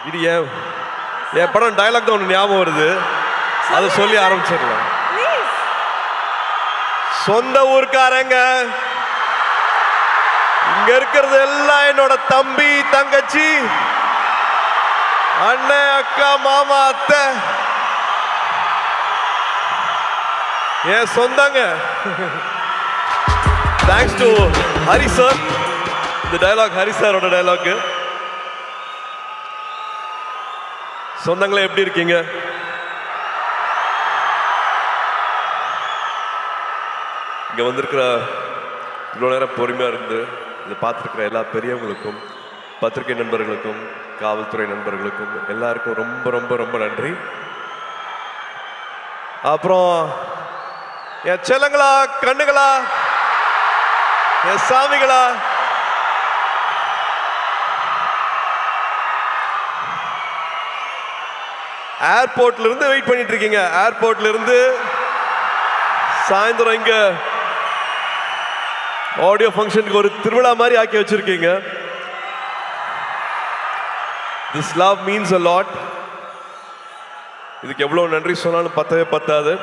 இது என் படம் டயலாக் தான் ஒன்று ஞாபகம் வருது, அதை சொல்லி ஆரம்பிச்சிடலாம். சொந்த ஊர்க்காரங்க, இங்க இருக்கிறது எல்லாம் என்னோட தம்பி தங்கச்சி அண்ணன் அக்கா மாமா அத்தை என் சொந்தங்க. Thanks to Hari sir. இந்த டயலாக் ஹரி சாரோட டயலாக். சொந்தங்களே எப்படி இருக்கீங்க? இங்க வந்திருக்கிற இவ்வளோ நேரம் பொறுமையா இருந்து இதை பார்த்துருக்கிற எல்லா பெரியவங்களுக்கும், பத்திரிகை நண்பர்களுக்கும், காவல்துறை நண்பர்களுக்கும் எல்லாருக்கும் ரொம்ப ரொம்ப ரொம்ப நன்றி. அப்புறம் என் செல்லங்களா, கண்ணுகளா, என் சாமிகளா, ஏர்போர்ட்ல இருந்து வெயிட் பண்ணிட்டு இருக்கீங்க. ஏர்போர்ட்ல இருந்து சாயந்தரம் இங்க ஆடியோ ஃபங்க்ஷனுக்கு ஒரு திருவிழா மாதிரி ஆக்கி வச்சிருக்கீங்க. This love means a lot. இதுக்கு எவ்வளவு நன்றி சொன்னாலும் பத்தவே பத்தாது.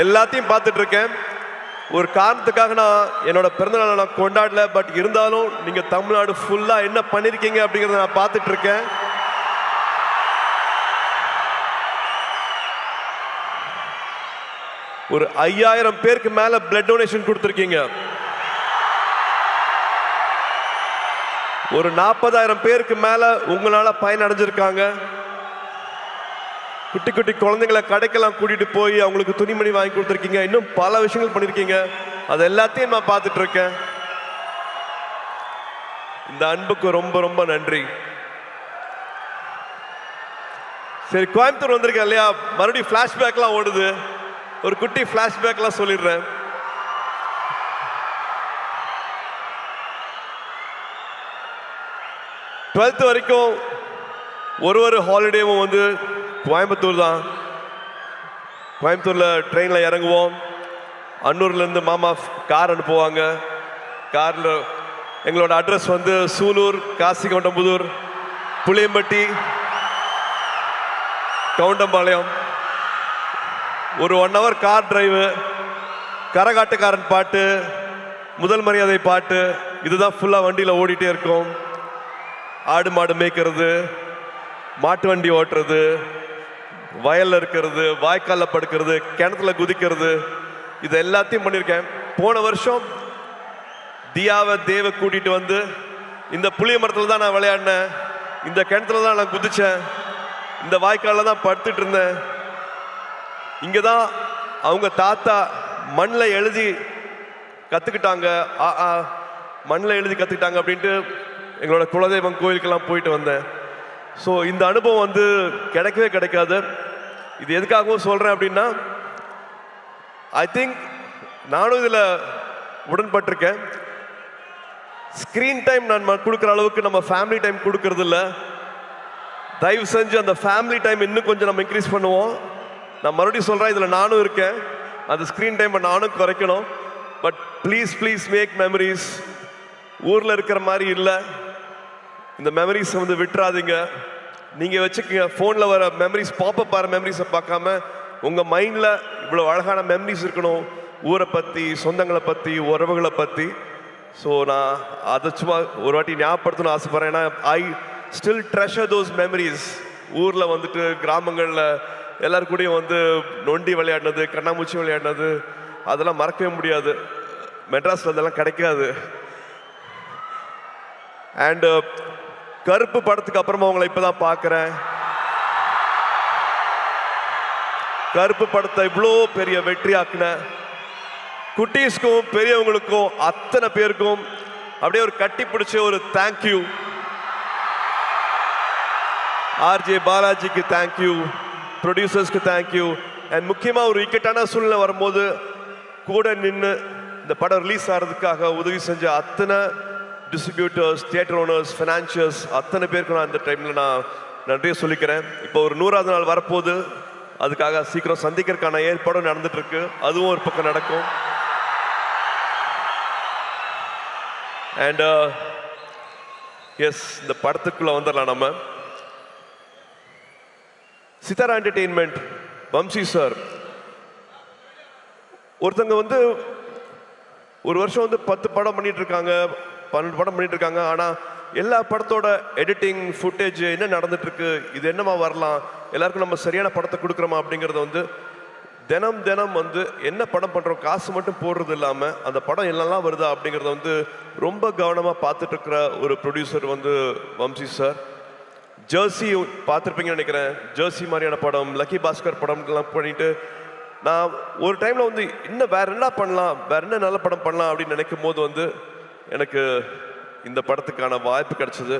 எல்லாத்தையும் பார்த்துட்டு இருக்கேன். ஒரு காரணத்துக்காக நான் என்னோட பிறந்தநாளை நான் கொண்டாடல, பட் இருந்தாலும் நீங்க தமிழ்நாடு ஃபுல்லா என்ன பண்ணிருக்கீங்க அப்படிங்கறத நான் பார்த்துட்டு இருக்கேன். ஒரு 5000 பேருக்கு மேல பிளட் டொனேஷன் கொடுத்திருக்கீங்க. ஒரு 40,000 பேருக்கு மேல உங்களால பயன் அடைஞ்சிருக்காங்க. குட்டி குட்டி குழந்தைங்களை கடைக்கெல்லாம் கூட்டிட்டு போய் அவங்களுக்கு துணிமணி வாங்கி கொடுத்துருக்கீங்க. இன்னும் பல விஷயங்கள் பண்ணிருக்கீங்க. அது எல்லாத்தையும் நான் பார்த்துட்டு இருக்கேன். இந்த அன்புக்கு ரொம்ப ரொம்ப நன்றி. சரி, கோயம்புத்தூர் வந்திருக்கேன் இல்லையா, மறுபடியும் பிளாஷ்பேக்லாம் ஓடுது. ஒரு குட்டி பிளாஷ்பேக்லாம் சொல்லிடுறேன். டுவெல்த் வரைக்கும் ஒரு ஹாலிடேவும் வந்து கோயம்புத்தூர் தான். கோயம்புத்தூர்ல ட்ரெயின்ல இறங்குவோம். அன்னூர்ல இருந்து மாமா கார் அனுப்புவாங்க. கார்ல எங்களோட அட்ரஸ் வந்து சூலூர், காசிகவுண்டம்புதூர், புளியம்பட்டி, கவுண்டம்பாளையம். ஒரு 1 hour கார் டிரைவு, கரகாட்டுக்காரன் பாட்டு, முதல் மரியாதை பாட்டு, இதுதான் ஃபுல்லா வண்டியில ஓடிட்டே இருக்கும். ஆடு மாடு மேய்க்கிறது, மாட்டு வண்டி ஓட்டுறது, வயல்ல இருக்கிறது, வாய்க்கால்ல படுக்கிறது, கிணத்துல குதிக்கிறது, இது எல்லாத்தையும் பண்ணியிருக்கேன். போன வருஷம் தியாவை தேவை கூட்டிட்டு வந்து இந்த புளிய மரத்துல தான் நான் விளையாடினேன், இந்த கிணத்துல தான் நான் குதிச்சேன், இந்த வாய்க்கால்ல தான் படுத்துட்டு இருந்தேன். இங்கதான் அவங்க தாத்தா மண்ணில் எழுதி கத்துக்கிட்டாங்க, மண்ணில் எழுதி கத்துக்கிட்டாங்க அப்படின்ட்டு எங்களோட குலதெய்வம் கோயிலுக்கெல்லாம் போயிட்டு வந்தேன். ஸோ இந்த அனுபவம் வந்து கிடைக்கவே கிடைக்காது. இது எதுக்காகவும் சொல்றேன் அப்படின்னா, ஐ திங்க் நானும் இதில் உடன்பட்டிருக்கேன். ஸ்க்ரீன் டைம் நான் கொடுக்குற அளவுக்கு நம்ம ஃபேமிலி டைம் கொடுக்கறது இல்லை. தயவு செஞ்சு அந்த ஃபேமிலி டைம் இன்னும் கொஞ்சம் நம்ம இன்க்ரீஸ் பண்ணுவோம். நான் மறுபடியும் சொல்கிறேன், இதில் நானும் இருக்கேன். அந்த ஸ்க்ரீன் டைமை நானும் குறைக்கணும். But please please make memories. ஊரில் இருக்கிற மாதிரி இல்லை, இந்த மெமரிஸ் வந்து விட்டுறாதீங்க. நீங்கள் வச்சுக்கோங்க. ஃபோனில் வர மெமரிஸ், பாப்பப் ஆகிற மெமரிஸை பார்க்காம உங்கள் மைண்டில் இவ்வளோ அழகான மெமரிஸ் இருக்கணும், ஊரை பற்றி, சொந்தங்களை பற்றி, உறவுகளை பற்றி. ஸோ நான் அதை சும்மா ஒரு வாட்டி ஞாபகப்படுத்தணும்னு ஆசைப்பட்றேன். ஏன்னா I still treasure those memories. ஊரில் வந்துட்டு கிராமங்களில் எல்லாரும் கூடயும் வந்து நொண்டி விளையாடினது, கண்ணாமூச்சி விளையாடினது, அதெல்லாம் மறக்கவே முடியாது. மெட்ராஸில் அதெல்லாம் கிடைக்காது. அண்ட் கருப்பு படத்துக்கு அப்புறமா உங்களை இப்பதான் பார்க்குறேன். கருப்பு படத்தை இவ்வளோ பெரிய வெற்றி ஆக்குன குட்டீஸ்க்கும் பெரியவங்களுக்கும் அத்தனை பேருக்கும் அப்படியே ஒரு கட்டி பிடிச்ச ஒரு தேங்க்யூ. ஆர்ஜே பாலாஜிக்கு தேங்க்யூ, ப்ரொடியூசர்ஸ்க்கு தேங்க்யூ. அண்ட் முக்கியமாக ஒரு இக்கட்டான சூழ்நிலை வரும்போது கூட நின்று இந்த படம் ரிலீஸ் ஆகிறதுக்காக உதவி செஞ்ச அத்தனை டிஸ்ட்ரிபியூட்டர்ஸ், தியேட்டர் ஓனர்ஸ், ஃபினான்ஷியர்ஸ், அத்தனை பேருக்கு நான் இந்த டைமில் நான் நன்றியை சொல்லிக்கிறேன். இப்போ ஒரு 100வது நாள் வரப்போகுது. அதுக்காக சீக்கிரம் சந்திக்கிறதுக்கான ஏற்பாடும் நடந்துட்டு இருக்கு. அதுவும் ஒரு பக்கம் நடக்கும். அண்ட் எஸ், இந்த படத்துக்குள்ள வந்துடலாம். நம்ம சித்தாரா என்டர்டெயின்மெண்ட், வம்சி சார். ஒருத்தங்க வந்து ஒரு வருஷம் வந்து 10 படம் பண்ணிட்டு இருக்காங்க, 12 படம் பண்ணிட்டு இருக்காங்க. ஆனால் எல்லா படத்தோட எடிட்டிங் ஃபுட்டேஜ் என்ன நடந்துட்டு இருக்கு, இது என்னமா வரலாம், எல்லாருக்கும் நம்ம சரியான படத்தை கொடுக்குறோமா அப்படிங்கிறத வந்து தினம் தினம் வந்து என்ன படம் பண்ணுறோம், காசு மட்டும் போடுறது இல்லாமல் அந்த படம் என்னெல்லாம் வருதா அப்படிங்கிறத வந்து ரொம்ப கவனமாக பார்த்துட்டு இருக்கிற ஒரு ப்ரொடியூசர் வந்து வம்சி சார். ஜெர்சி பார்த்துருப்பீங்கன்னு நினைக்கிறேன். ஜெர்சி மாதிரியான படம், லக்கி பாஸ்கர் படம்லாம் பண்ணிட்டு நான் ஒரு டைமில் வந்து இன்னும் வேற என்ன பண்ணலாம், வேற என்ன நல்ல படம் பண்ணலாம் அப்படின்னு நினைக்கும் போது வந்து எனக்கு இந்த படத்துக்கான வாய்ப்பு கிடைச்சது.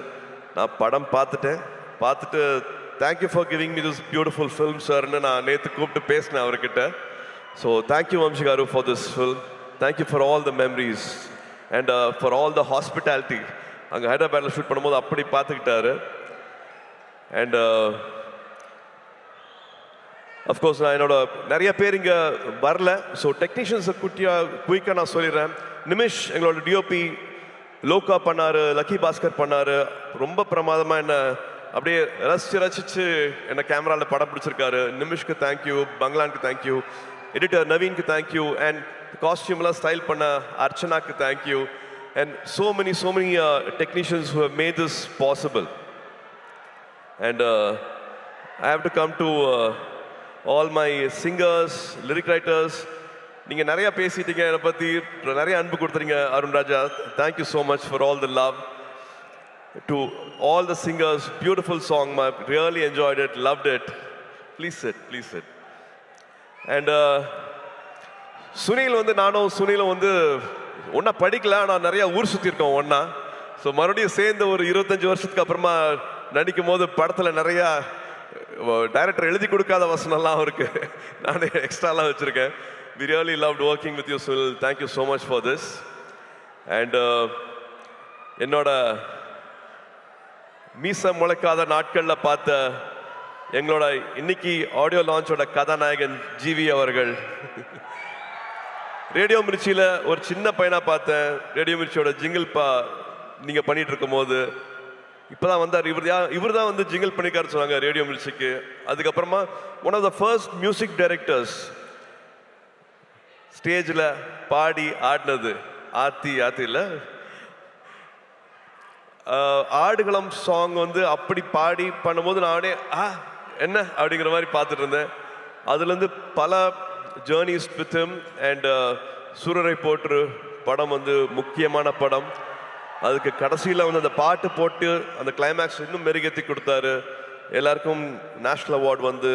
நான் படம் பார்த்துட்டு thank you for giving me this beautiful film சார்னு நான் நேற்று கூப்பிட்டு பேசினேன் அவர்கிட்ட. So thank you Vamsi garu for this film. Thank you for all the memories and for all the hospitality. அங்கே ஹைதராபாத்தில் ஷூட் பண்ணும்போது அப்படி பார்த்துக்கிட்டாரு. அண்ட் அஃப்கோர்ஸ் நான் என்னோட நிறைய பேர் இங்கே வரல. ஸோ டெக்னீஷியன்ஸை குயிக்காக நான் சொல்லிடுறேன். நிமிஷ் எங்களோட டிஓபி லோகா பண்ணார், லக்கி பாஸ்கர் பண்ணார். ரொம்ப பிரமாதமாக என்ன அப்படியே ரசிச்சு என்னை கேமராவில் படம் பிடிச்சிருக்காரு. நிமிஷ்க்கு தேங்க்யூ, பங்களானுக்கு தேங்க்யூ, எடிட்டர் நவீனுக்கு தேங்க்யூ, அண்ட் காஸ்டியூம்லாம் ஸ்டைல் பண்ண அர்ச்சனாக்கு thank you, and so many technicians who have made this possible. And I have to come to all my singers, lyric writers. நீங்க நிறைய பேசிட்டீங்க, என்னை பற்றி நிறைய அன்பு கொடுத்துறீங்க. Arun Raja, thank you so much for all the love. To all the singers, beautiful song, I really enjoyed it, loved it. Please sit. And Sunil வந்து நானும் சுனிலும் வந்து ஒன்றா படிக்கல, ஆனால் நிறையா ஊர் சுற்றிருக்கோம் ஒன்றா. ஸோ மறுபடியும் சேர்ந்து ஒரு 25 வருஷத்துக்கு அப்புறமா நடிக்கும் போது படத்தில் நிறையா டைரக்டர் எழுதி கொடுக்காத வசனம்லாம் இருக்கு, நானே எக்ஸ்ட்ராலாம் வச்சுருக்கேன். We really loved working with you, Sunil. Thank you so much for this. And என்னோட மீச முளைக்காத நாட்களில் பார்த்த எங்களோட இன்னைக்கு ஆடியோ லான்ச்சோட கதாநாயகன் ஜிவி அவர்கள். ரேடியோ மிர்ச்சியில் ஒரு சின்ன பையனாக பார்த்தேன். ரேடியோ மிர்ச்சியோட ஜிங்கிள் நீங்கள் பண்ணிட்டு இருக்கும் போது இப்போதான் வந்தார். இவர் தான் வந்து ஜிங்கிள் பண்ணிக்காரு சொன்னாங்க ரேடியோ மிர்ச்சிக்கு. அதுக்கப்புறமா one of the first music directors ஸ்டேஜில் பாடி ஆடினது ஆத்தியில் ஆடுகளம் சாங் வந்து அப்படி பாடி பண்ணும்போது நானே என்ன அப்படிங்கிற மாதிரி பார்த்துட்டு இருந்தேன். அதுலேருந்து பல ஜேர்னிஸ் வித் ஹிம். அண்ட் சூரரை போற்று படம் வந்து முக்கியமான படம். அதுக்கு கடைசியில் வந்து அந்த பாட்டு போட்டு அந்த கிளைமேக்ஸ் இன்னும் மெருகேற்றி கொடுத்தாரு. எல்லாருக்கும் நேஷ்னல் அவார்டு வந்து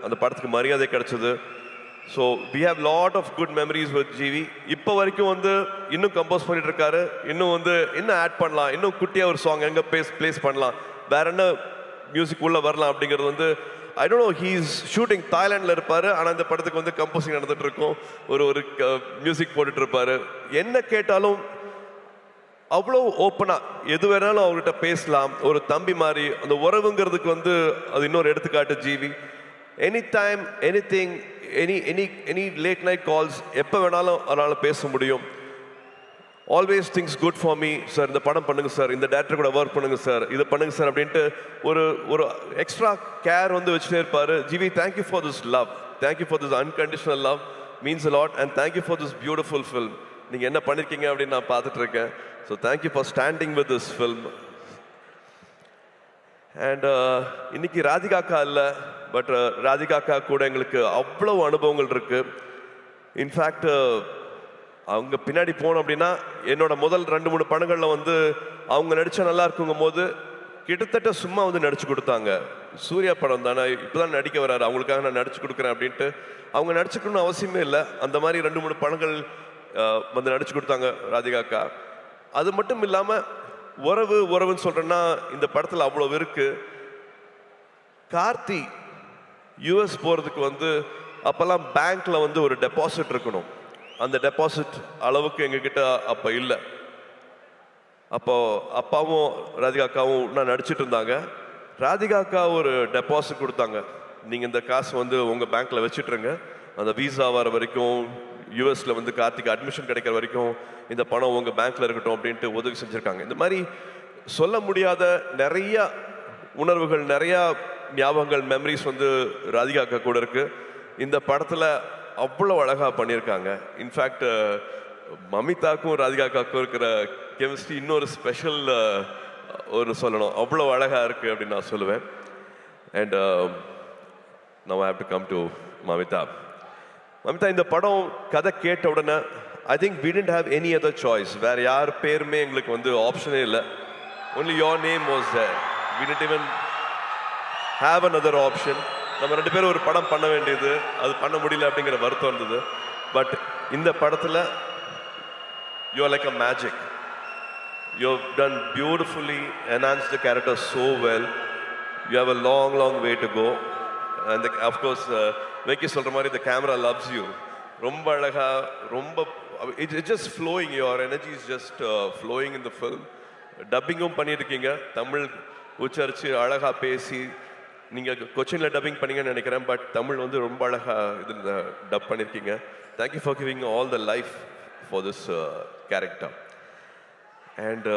அந்த படத்துக்கு மரியாதை கிடைச்சது. So we have lot of good memories with GV. இப்போ வரைக்கும் வந்து இன்னும் கம்போஸ் பண்ணிட்டு இருக்காரு. இன்னும் ஆட் பண்ணலாம், இன்னும் குட்டியாக ஒரு சாங் எங்கே பிளேஸ் பண்ணலாம், வேற என்ன மியூசிக் உள்ள வரலாம் அப்படிங்கிறது வந்து I don't know. He's shooting தாய்லாண்டில் இருப்பார், ஆனால் இந்த படத்துக்கு வந்து கம்போசிங் நடந்துட்டு இருக்கும். ஒரு மியூசிக் போட்டுட்டு இருப்பாரு. என்ன கேட்டாலும் அவ்வளோ ஓப்பனாக எது வேணாலும் அவர்கிட்ட பேசலாம். ஒரு தம்பி மாதிரி அந்த உறவுங்கிறதுக்கு வந்து அது இன்னொரு எடுத்துக்காட்டு GV. Any time anything, any late night calls எப்போ வேணாலும் அதனால் பேச முடியும். Always things good for me sir, இந்த படம் பண்ணுங்க சார், இந்த டேரக்டர் கூட ஒர்க் பண்ணுங்க சார், இதை பண்ணுங்க சார் அப்படின்ட்டு ஒரு எக்ஸ்ட்ரா கேர் வந்து வச்சுட்டே இருப்பார். GV, thank you for this love, thank you for this unconditional love, means a lot. And thank you for this beautiful film. நீங்கள் என்ன பண்ணியிருக்கீங்க அப்படின்னு நான் பார்த்துட்டு இருக்கேன். So thank you for standing with this film. And இன்னைக்கு ராதிகாக்கா இல்லை, பட் ராதிகாக்கா கூட எங்களுக்கு அவ்வளோ அனுபவங்கள் இருக்கு. இன்ஃபேக்ட் அவங்க பின்னாடி போனோம் அப்படின்னா என்னோட முதல் 2-3 படங்களில் வந்து அவங்க நடித்தா நல்லா இருக்குங்கும் போது கிட்டத்தட்ட சும்மா வந்து நடிச்சு கொடுத்தாங்க. சூர்யா படம் தானே, இப்போதான் நடிக்க வராரு, அவங்களுக்காக நான் நடிச்சு கொடுக்குறேன் அப்படின்ட்டு அவங்க நடிச்சுக்கணும்னு அவசியமே இல்லை. அந்த மாதிரி 2-3 படங்கள் வந்து நடிச்சு கொடுத்தாங்க ராதிகாக்கா. அது மட்டும் இல்லாமல் உறவுன்னு சொல்கிறேன்னா இந்த படத்தில் அவ்வளோ இருக்கு. கார்த்தி யூஎஸ் போகிறதுக்கு வந்து அப்போல்லாம் பேங்க்கில் வந்து ஒரு டெபாசிட் இருக்கணும். அந்த டெபாசிட் அளவுக்கு எங்ககிட்ட அப்போ இல்லை. அப்போ அப்பாவும் ராதிகாக்காவும் நான் நடிச்சிட்டு இருந்தாங்க. ராதிகாக்கா ஒரு டெபாசிட் கொடுத்தாங்க. நீங்கள் இந்த காசு வந்து உங்கள் பேங்க்கில் வச்சுட்ருங்க, அந்த வீசா வர வரைக்கும் யூஎஸில் வந்து கார்த்திக் அட்மிஷன் கிடைக்கிற வரைக்கும் இந்த பணம் உங்கள் பேங்க்கில் இருக்கட்டும் அப்படின்ட்டு உதவி செஞ்சுருக்காங்க. இந்த மாதிரி சொல்ல முடியாத நிறையா உணர்வுகள், நிறையா ஞாபகங்கள் மெமரிஸ் வந்து ராதிகா அக்கா கூட இருக்கு. இந்த படத்தில் அவ்வளோ அழகாக பண்ணியிருக்காங்க. இன்ஃபேக்ட் மமிதாக்கும் ராதிகா அக்காவுக்கும் இருக்கிற கெமிஸ்ட்ரி இன்னொரு ஸ்பெஷல் ஒரு சொல்லணும், அவ்வளோ அழகாக இருக்குது அப்படின்னு நான் சொல்லுவேன். And now I have to come to Mamitha. Mamitha, இந்த படம் கதை கேட்ட உடனே I think we didn't have any other choice. வேற யார் பேருமே எங்களுக்கு வந்து ஆப்ஷனே இல்லை. Only your name was there. We didn't even have another option. நம்ம ரெண்டு பேரும் ஒரு படம் பண்ண வேண்டியது, அது பண்ண முடியல அப்படிங்கிற வருத்தம் இருந்தது. பட் இந்த படத்தில் you are like a magic. You have done beautifully, enhanced the character so well. You have a long way to go. And of course, Venki சொல்ற மாதிரி the camera loves you. ரொம்ப அழகா, ரொம்ப it's just flowing. Your energy is just flowing in the film. டப்பிங்கும் பண்ணியிருக்கீங்க, தமிழ் உச்சரித்து அழகா பேசி. நீங்கள் கொச்சினில் டப்பிங் பண்ணீங்கன்னு நினைக்கிறேன், பட் தமிழ் வந்து ரொம்ப அழகா இதில் டப் பண்ணியிருக்கீங்க. Thank you for giving all the life for this character. And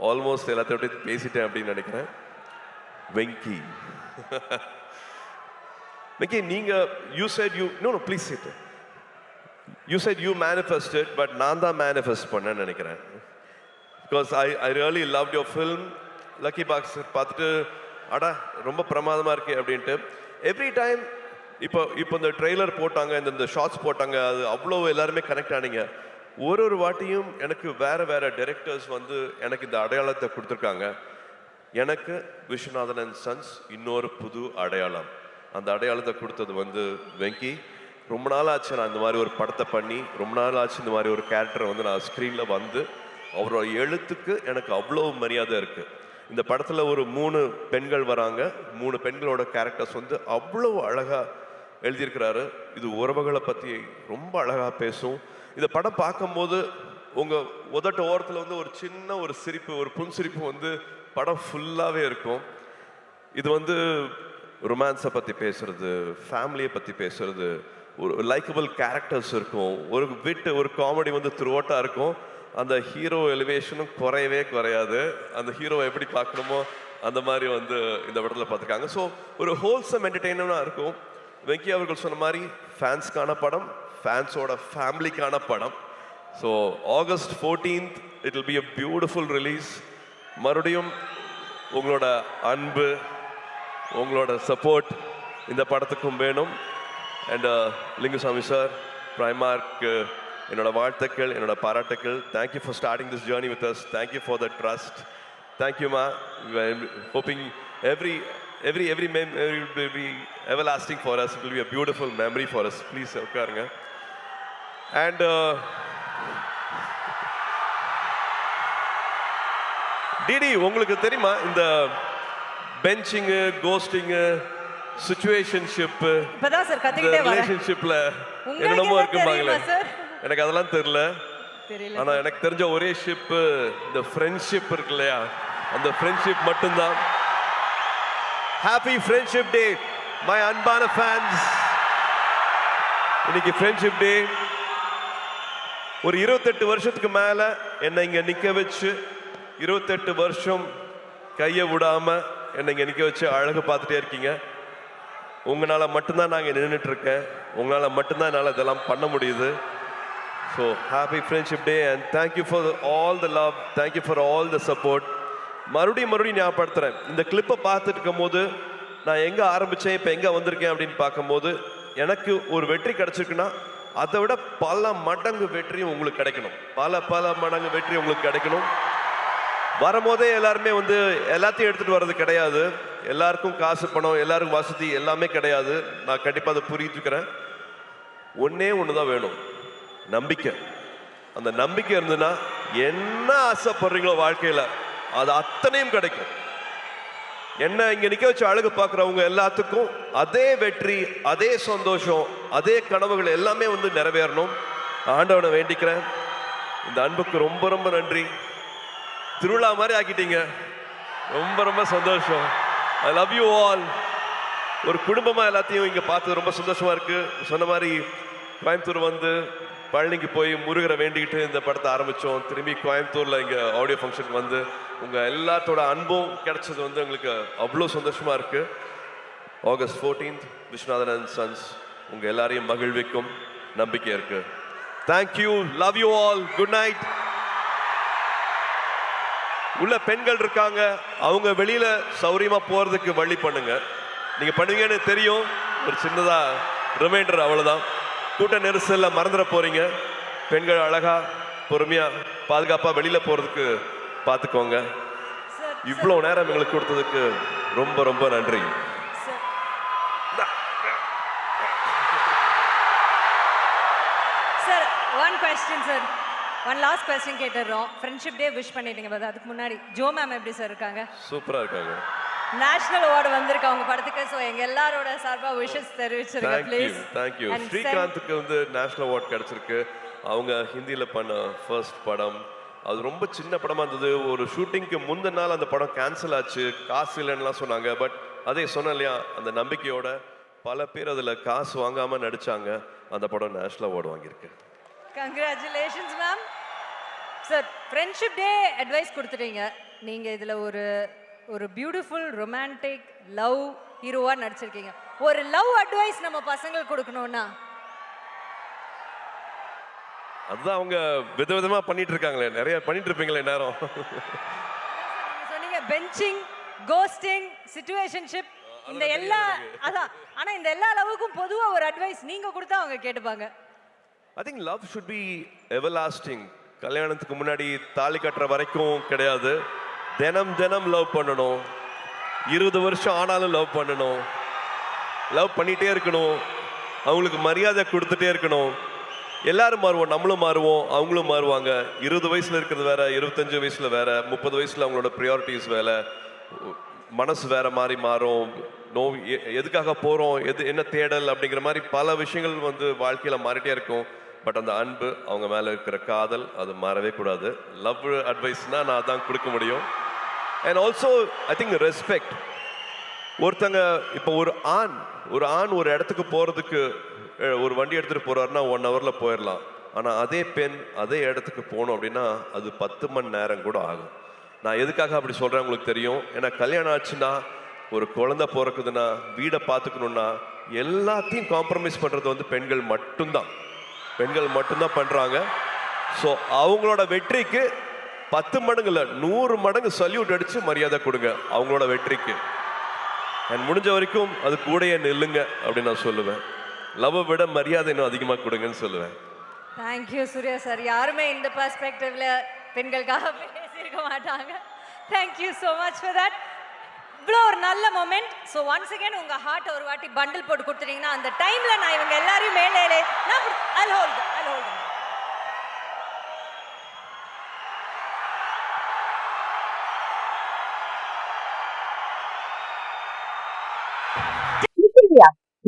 almost எல்லாத்தையும் அப்படியே பேசிட்டேன் அப்படின்னு நினைக்கிறேன். வெங்கி, வெங்கி, நீங்கள் you said you know please sit. You said you manifested, but நான் தான் மேனிஃபெஸ்ட் பண்ணேன்னு நினைக்கிறேன். Because I really love your film. Lucky box பார்த்துட்டு அடா ரொம்ப பிரமாதமாக இருக்கே அப்படின்ட்டு எவ்ரி டைம். இப்போ இந்த ட்ரெய்லர் போட்டாங்க, இந்த ஷார்ட்ஸ் போட்டாங்க, அது அவ்வளோ எல்லாருமே கனெக்ட் ஆனீங்க. ஒரு வாட்டியும் எனக்கு வேறு டைரக்டர்ஸ் வந்து எனக்கு இந்த அடையாளத்தை கொடுத்துருக்காங்க. எனக்கு விஸ்வநாதன் அண்ட் சன்ஸ் இன்னொரு புது அடையாளம். அந்த அடையாளத்தை கொடுத்தது வந்து வெங்கி. ரொம்ப நாள் ஆச்சு நான் இந்த மாதிரி ஒரு படத்தை பண்ணி, ரொம்ப நாள் ஆச்சு இந்த மாதிரி ஒரு கேரக்டரை வந்து நான் ஸ்க்ரீனில் வந்து. அவரோட எழுத்துக்கு எனக்கு அவ்வளோ மரியாதை இருக்குது. இந்த படத்தில் ஒரு 3 பெண்கள் வராங்க. 3 பெண்களோட கேரக்டர்ஸ் வந்து அவ்வளோ அழகாக எழுதியிருக்கிறாரு. இது உறவுகளை பற்றி ரொம்ப அழகாக பேசும். இந்த படம் பார்க்கும்போது உங்கள் உதட்ட ஓரத்தில் வந்து ஒரு சின்ன ஒரு சிரிப்பு, ஒரு புன்சிரிப்பு வந்து படம் ஃபுல்லாகவே இருக்கும். இது வந்து ரொமான்ஸை பற்றி பேசுறது, ஃபேமிலியை பற்றி பேசுறது, ஒரு லைக்கபிள் கேரக்டர்ஸ் இருக்கும், ஒரு காமெடி வந்து த்ரூஅவுட்டாக இருக்கும். அந்த ஹீரோ எலிவேஷனும் குறையாது. அந்த ஹீரோவை எப்படி பார்க்கணுமோ அந்த மாதிரி வந்து இந்த படத்தில் பார்த்துருக்காங்க. ஸோ ஒரு ஹோல்சம் என்டர்டெயினாக இருக்கும். வெங்கி அவர்கள் சொன்ன மாதிரி ஃபேன்ஸ்க்கான படம், ஃபேன்ஸோட ஃபேமிலிக்கான படம். So August 14th it will be a beautiful release. மறுபடியும் உங்களோட அன்பு, உங்களோட சப்போர்ட் இந்த படத்துக்கும் வேணும். அண்ட் லிங்குசாமி சார், பிரைமார்க் என்னோட வாழ்த்துக்கள், என்னோட பாராட்டுக்கள். Thank you for starting this journey with us. Thank you for the trust. தேங்க்யூமா. Hoping every memory will be everlasting for us. It will be a beautiful memory for us. Please உட்காருங்க. And DD, உங்களுக்கு தெரியுமா இந்த பெஞ்சிங்கு, கோஸ்டிங்கு, situationship, இப்பதான் sir கத்திக்கிட்டே வரேன், ரிலேஷன்ஷிப்ல என்னென்னமோ இருக்குமாங்களே, எனக்கு அதெல்லாம் தெரியல. ஆனா எனக்கு தெரிஞ்ச ஒரே ஷிப் இந்த ஃப்ரெண்ட்ஷிப் இருக்கு இல்லையா, அந்த ஃப்ரெண்ட்ஷிப் மட்டும்தான். ஹாப்பி ஃப்ரெண்ட்ஷிப் டே மை அன்பான ஃபேன்ஸ். இன்னைக்கு ஃப்ரெண்ட்ஷிப் டே. ஒரு 28 வருஷத்துக்கு மேல என்னை இங்க நிக்க வச்சு, 28 வருஷம் கையை விடாம என்னை இங்க நிக்க வச்சு அழகு பார்த்துட்டே இருக்கீங்க. உங்களால மட்டும்தான் நான் இங்க நின்றுட்டு இருக்கேன். உங்களால மட்டும்தான் என்னால் இதெல்லாம் பண்ண முடியுது. So happy friendship day and thank you for all the love, thank you for all the support. மறுபடியும் ஞாபகப்படுத்துறேன், இந்த கிளிப்பை பார்த்துட்டு இருக்கும் போது நான் எங்கே ஆரம்பித்தேன், இப்போ எங்கே வந்திருக்கேன் அப்படின்னு பார்க்கும்போது எனக்கு ஒரு வெற்றி கிடைச்சிருக்குன்னா அதை விட பல மடங்கு வெற்றியும் உங்களுக்கு கிடைக்கணும். பல மடங்கு வெற்றி உங்களுக்கு கிடைக்கணும். வரும்போதே எல்லாருமே வந்து எல்லாத்தையும் எடுத்துகிட்டு வர்றது கிடையாது. எல்லாருக்கும் காசு, பணம், எல்லாருக்கும் வசதி எல்லாமே கிடையாது. நான் கண்டிப்பாக அதை புரிஞ்சுக்கிறேன். ஒன்றே ஒன்று தான் வேணும், நம்பிக்கை. அந்த நம்பிக்கை இருந்ததுன்னா என்ன ஆசைப்படுறீங்களோ வாழ்க்கையில் அது அத்தனையும் கிடைக்கும். என்ன இங்கே நிற்க வச்சு அழகு பார்க்குறவங்க எல்லாத்துக்கும் அதே வெற்றி, அதே சந்தோஷம், அதே கனவுகள் எல்லாமே வந்து நிறைவேறணும். ஆண்டவனை வேண்டிக்கிறேன். இந்த அன்புக்கு ரொம்ப ரொம்ப நன்றி. திருவிழா மாதிரி ஆக்கிட்டீங்க. ரொம்ப சந்தோஷம். I love you all. ஒரு குடும்பமாக எல்லாத்தையும் இங்கே பார்த்து ரொம்ப சந்தோஷமாக இருக்குது. சொன்ன மாதிரி கோயம்புத்தூர் வந்து பழனிக்கு போய் முருகரை வேண்டிக்கிட்டு இந்த படத்தை ஆரம்பித்தோம். திரும்பி கோயம்புத்தூரில் இங்கே ஆடியோ ஃபங்க்ஷனுக்கு வந்து உங்கள் எல்லாத்தோட அன்பும் கிடைச்சது வந்து எங்களுக்கு அவ்வளோ சந்தோஷமாக இருக்குது. August 14th Viswanathan and sons உங்கள் எல்லாரையும் மகிழ்விக்கும் நம்பிக்கை இருக்குது. Thank you, love you all, good night. உள்ள பெண்கள் இருக்காங்க, அவங்க வெளியில் சௌரியமாக போகிறதுக்கு வழி பண்ணுங்க. நீங்கள் பண்ணுவீங்கன்னு தெரியும். ஒரு சின்னதாக ரிமைண்டர், அவ்வளோதான். கூட்ட நெரிசலில் மறந்துட போகிறீங்க. பெண்கள் அழகாக பொறுமையாக பாதுகாப்பாக வெளியில் போகிறதுக்கு பார்த்துக்கோங்க. இவ்வளோ நேரம் எங்களுக்கு கொடுத்ததுக்கு ரொம்ப ரொம்ப நன்றி. Sir, one question sir, one last question கேட்டுறோம். ஃப்ரெண்ட்ஷிப் டே விஷ் பண்ணிட்டீங்க, பட் அதுக்கு முன்னாடி ஜோ மேம் எப்படி சார் இருக்காங்க? சூப்பராக இருக்காங்க. நேஷனல் அவார்டு வந்திருக்கு அவங்க படத்துக்கு. ஸோ எங்க எல்லாரோட சார்பா விஷஸ் தெரிவிச்சிருங்க ப்ளீஸ். தேங்க்யூ. ஸ்ரீகாந்துக்கு வந்து நேஷனல் அவார்டு கிடைச்சிருக்கு. அவங்க ஹிந்தியில் பண்ண ஃபர்ஸ்ட் படம், அது ரொம்ப சின்ன படமாக இருந்தது. ஒரு ஷூட்டிங்க்கு முந்தின நாள் அந்த படம் கேன்சல் ஆச்சு, காசு இல்லைன்னுலாம் சொன்னாங்க. பட் அதே சொன்னேன் இல்லையா, அந்த நம்பிக்கையோட பல பேர் அதில் காசு வாங்காமல் நடித்தாங்க. அந்த படம் நேஷனல் அவார்டு வாங்கியிருக்கு. Congratulations ma'am. Sir, friendship day advice கொடுத்துட்டீங்க. நீங்கள் இதில் ஒரு பியூட்டிஃபுல் ரொமான்டிக் லவ் ஹீரோவாக நடிச்சிருக்கீங்க. ஒரு லவ் அட்வைஸ் நம்ம பசங்களுக்கு கொடுக்கணும்னா? அதுதான் அவங்க விதவிதமா பண்ணிட்டு இருக்காங்களே, நிறைய பண்ணிட்டு இருப்பீங்களே நேரம். சொன்னீங்க பெஞ்சிங், கோஸ்டிங், சிச்சுவேஷன்ஷிப், இந்த எல்லா அதான். ஆனா இந்த எல்லா லவ்வுக்கும் பொதுவா ஒரு அட்வைஸ் நீங்க கொடுத்தா அவங்க கேட்டுப்பாங்க. I think love should be everlasting. கல்யாணத்துக்கு முன்னாடி தாலி கட்டுற வரைக்கும் கிடையாது. தினம் தினம் லவ் பண்ணணும். 20 வருஷம் ஆனாலும் லவ் பண்ணணும். லவ் பண்ணிட்டே இருக்கணும். அவங்களுக்கு மரியாதை கொடுத்துட்டே இருக்கணும். எல்லாரும் மாறுவோம், நம்மளும் மாறுவோம், அவங்களும் மாறுவாங்க. 20 வயசுல இருக்கிறது வேற, 25 வயசுல வேற, 30 வயசுல அவங்களோட ப்ரியாரிட்டிஸ் வேற, மனசு வேற மாதிரி மாறும். எதுக்காக போறோம், என்ன தேடல் அப்படிங்கிற மாதிரி பல விஷயங்கள் வந்து வாழ்க்கையில மாறிட்டே இருக்கும். பட் அந்த அன்பு, அவங்க மேல இருக்கிற காதல், அது மாறவே கூடாது. லவ் அட்வைஸ்னா நான் அதான் கொடுக்க முடியும். And also I think respect. ஒருத்தங்க இப்போ ஒரு ஆண் ஒரு இடத்துக்கு போறதுக்கு ஒரு வண்டி எடுத்துட்டு போறாருன்னா 1 hourல போயிடலாம். ஆனா அதே பெண் அதே இடத்துக்கு போகணும் அப்படின்னா அது 10 மணி நேரம் கூட ஆகும். நான் எதுக்காக அப்படி சொல்றேன் உங்களுக்கு தெரியும். ஏன்னா கல்யாணம் ஆச்சுன்னா, ஒரு குழந்தை பிறக்குதுன்னா, வீடை பார்த்துக்கணும்னா எல்லாத்தையும் காம்ப்ரமைஸ் பண்றது வந்து பெண்கள் மட்டும்தான் பண்றாங்க. ஸோ அவங்களோட வெற்றிக்கு 10 மடங்கு இல்லை, 100 மடங்கு சல்யூட் அடிச்சு மரியாதை கொடுங்க அவங்களோட வெற்றிக்கு. அண்ட் முடிஞ்ச வரைக்கும் அது கூடயே நில்லுங்க அப்படின்னு நான் சொல்லுவேன். லவ் விட மரியாதை இன்னும் அதிகமாக கொடுங்கன்னு சொல்லுவேன். Thank you Suriya sir. யாருமே இந்த பெர்ஸ்பெக்டிவ்ல பெண்களுக்காக பேசியிருக்க மாட்டாங்க. Thank you so much for that. இவ்வளோ ஒரு நல்ல மொமெண்ட். ஸோ ஒன்ஸ் அகேன் உங்கள் ஹார்ட்டை ஒரு வாட்டி பண்டில் போட்டு கொடுத்துட்டீங்கன்னா அந்த டைமில் நான் இவங்க எல்லாரையும் மேலே நான் I'll hold.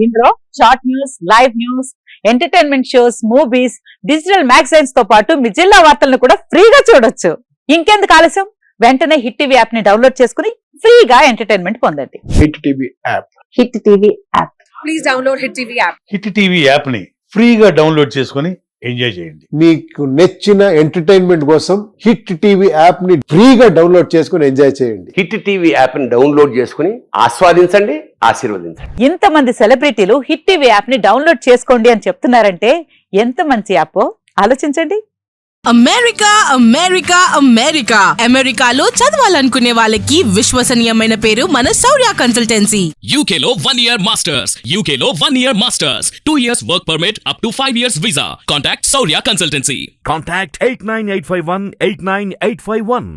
ఇందులో short news, live news, entertainment shows, movies, digital magazines తో పాటు మీ జిల్లా వార్తలను కూడా ఫ్రీగా చూడొచ్చు. ఇంకెందుకు ఆలస్యం, వెంటనే హిట్ టీవీ యాప్ ని డౌన్లోడ్ చేసుకుని ఫ్రీగా ఎంటర్టైన్మెంట్ పొందండి. Hit TV app. Hit TV app. Please download hit TV app. Hit TV app ని ఫ్రీగా డౌన్లోడ్ చేసుకుని ఎంజాయ్ చేయండి. మీకు నచ్చిన ఎంటర్టైన్మెంట్ కోసం హిట్ టీవీ యాప్ ని ఫ్రీగా డౌన్లోడ్ చేసుకుని ఎంజాయ్ చేయండి. హిట్ టీవీ యాప్ ని డౌన్లోడ్ చేసుకుని ఆస్వాదించండి, ఆశీర్వదించండి. ఇంతమంది సెలబ్రిటీలు హిట్ టీవీ యాప్ ని డౌన్లోడ్ చేసుకోండి అని చెప్తున్నారంటే ఎంత మంచి యాప్ ఆలోచించండి. అమెరికా అమెరికాలో చదవాలనుకునే వాళ్ళకి విశ్వసనీయమైన పేరు మన శౌర్య కన్సల్టెన్సీ. UK లో 1 year masters, UK లో 1 year masters, 2 years work permit up to 5 years visa. Contact Saurya Consultancy. Contact 89851 89851.